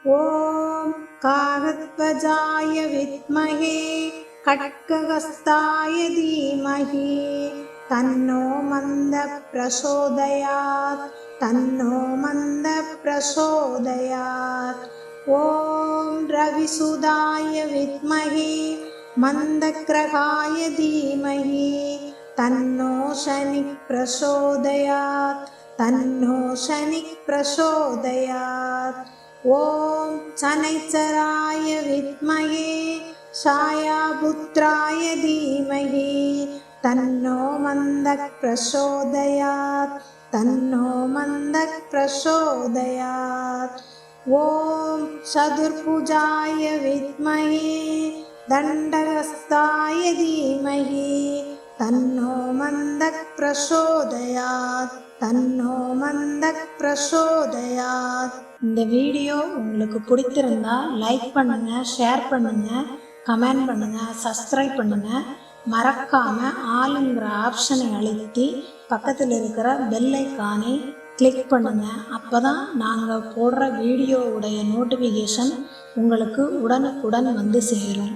ॐ कागध्वजाय विद्महे खड्गहस्ताय धीमहि तन्नो मन्दः प्रचोदयात् ॐ रविसुदाय विद्महे मन्दग्रहाय धीमहि तन्नो शनिः प्रचोदयात् ॐ शनैश्चराय विद्महे छायापुत्राय धीमहि तन्नो मन्दः प्रचोदयात् ॐ चतुर्भुजाय विद्महे दण्डहस्ताय धीमहि तन्नो मन्दः प्रचोदयात् இந்த வீடியோ உங்களுக்கு பிடித்திருந்தா லைக் பண்ணுங்க, ஷேர் பண்ணுங்க, கமெண்ட் பண்ணுங்க, சப்ஸ்கிரைப் பண்ணுங்க. மறக்காம ஆளுங்கிற ஆப்ஷனை அழுத்தி பக்கத்தில் இருக்கிற பெல் ஐக்கானை கிளிக் பண்ணுங்க. அப்பதான் நாங்கள் போடுற வீடியோவுடைய நோட்டிஃபிகேஷன் உங்களுக்கு உடனுக்குடன் வந்து சேரும்.